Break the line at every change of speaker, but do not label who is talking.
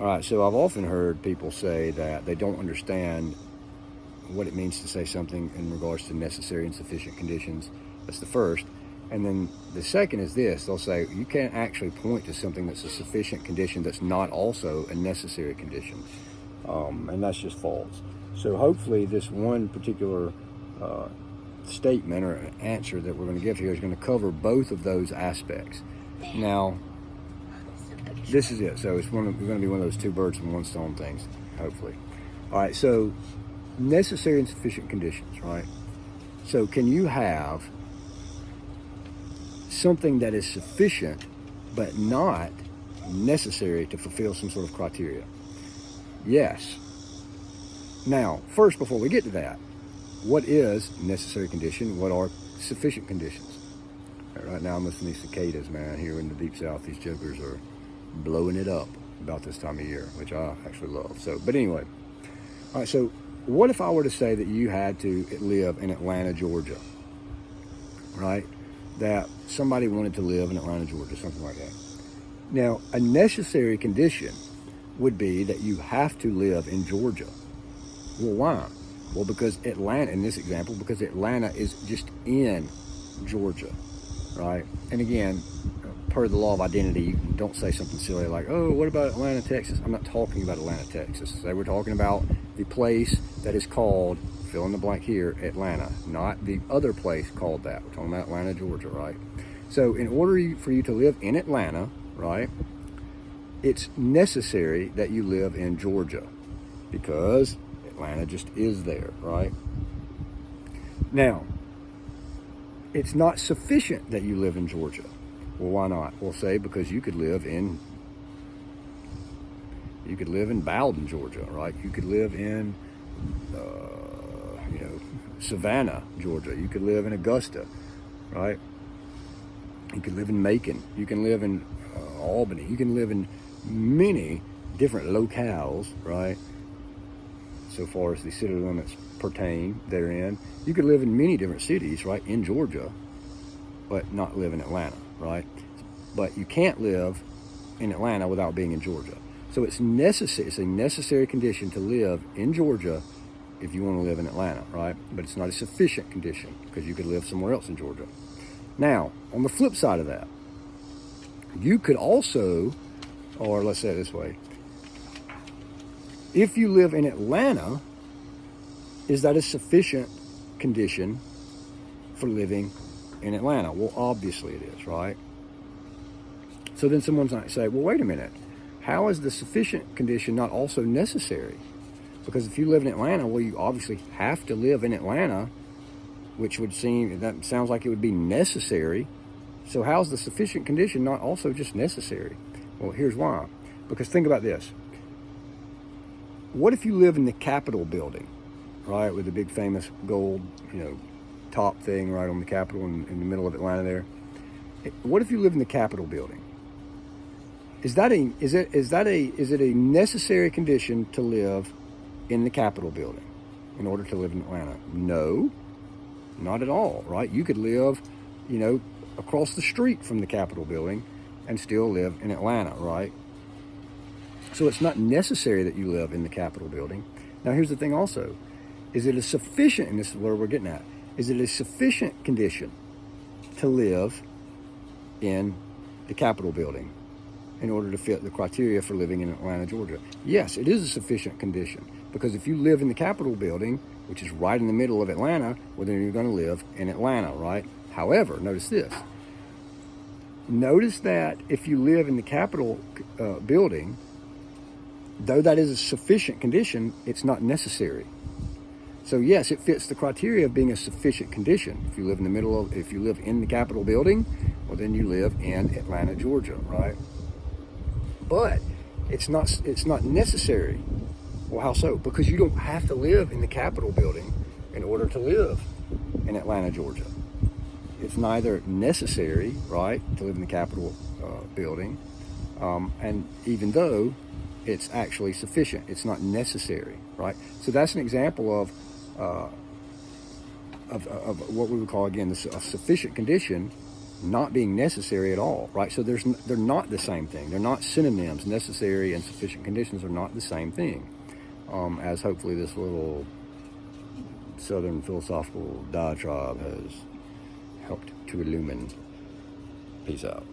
All right, so I've often heard people say that they don't understand what it means to say something in regards to necessary and sufficient conditions. That's the first. And then the second is this. They'll say you can't actually point to something that's a sufficient condition that's not also a necessary condition. And that's just false. So hopefully this one particular statement or answer that we're going to give here is going to cover both of those aspects. Now, this is it. So it's going to be one of those two birds with one stone things, hopefully. All right, so necessary and sufficient conditions, right? So can you have something that is sufficient but not necessary to fulfill some sort of criteria? Yes. Now, first, before we get to that, what is necessary condition? What are sufficient conditions? Right now I'm listening to these cicadas, man. Here in the deep south, these jokers are blowing it up about this time of year, which I actually love. So, but anyway, all right, so what if I were to say that you had to live in Atlanta, Georgia, right? That somebody wanted to live in Atlanta, Georgia, something like that. Now, a necessary condition would be that you have to live in Georgia. Well, why? Well, because Atlanta, in this example, because Atlanta is just in Georgia, right? And again, per the law of identity, you don't say something silly like, oh, what about Atlanta, Texas? I'm not talking about Atlanta, Texas. So we're talking about the place that is called, fill in the blank here, Atlanta, not the other place called that. We're talking about Atlanta, Georgia, right? So in order for you to live in Atlanta, right, it's necessary that you live in Georgia because Atlanta just is there, right? Now, it's not sufficient that you live in Georgia. Well, why not? We'll say because you could live in Bowden, Georgia, right? You could live in, Savannah, Georgia. You could live in Augusta, right? You could live in Macon. You can live in Albany. You can live in many different locales, right? So far as the city limits pertain therein. You could live in many different cities, right, in Georgia, but not live in Atlanta, right? But you can't live in Atlanta without being in Georgia. So it's necessary. It's a necessary condition to live in Georgia if you want to live in Atlanta, right? But it's not a sufficient condition because you could live somewhere else in Georgia. Now, on the flip side of that, you could also, or let's say it this way, if you live in Atlanta, is that a sufficient condition for living in Atlanta? Well, obviously it is, right? So then someone's might say, well, wait a minute. How is the sufficient condition not also necessary? Because if you live in Atlanta, well, you obviously have to live in Atlanta, which would seem, that sounds like it would be necessary. So how's the sufficient condition not also just necessary? Well, here's why. Because think about this. What if you live in the Capitol building, right, with the big famous gold, top thing right on the Capitol in the middle of Atlanta there? What if you live in the Capitol building? Is it a necessary condition to live in the Capitol building in order to live in Atlanta? No, not at all, right? You could live, across the street from the Capitol building and still live in Atlanta, right? So it's not necessary that you live in the Capitol building. Now, here's the thing also. Is it a sufficient, and this is where we're getting at, is it a sufficient condition to live in the Capitol building in order to fit the criteria for living in Atlanta, Georgia? Yes, it is a sufficient condition because if you live in the Capitol building, which is right in the middle of Atlanta, well, then you're going to live in Atlanta, right? However, notice this. Notice that if you live in the Capitol building, though that is a sufficient condition, it's not necessary. So yes, it fits the criteria of being a sufficient condition. If you live in the Capitol building, well, then you live in Atlanta, Georgia, right? But it's not necessary. Well, how so? Because you don't have to live in the Capitol building in order to live in Atlanta, Georgia. It's neither necessary, right, to live in the Capitol building, and even though it's actually sufficient, it's not necessary, right? So that's an example of what we would call, again, a sufficient condition not being necessary at all, right? So they're not the same thing. They're not synonyms. Necessary and sufficient conditions are not the same thing, as hopefully this little Southern philosophical diatribe has helped to illumine. Peace out.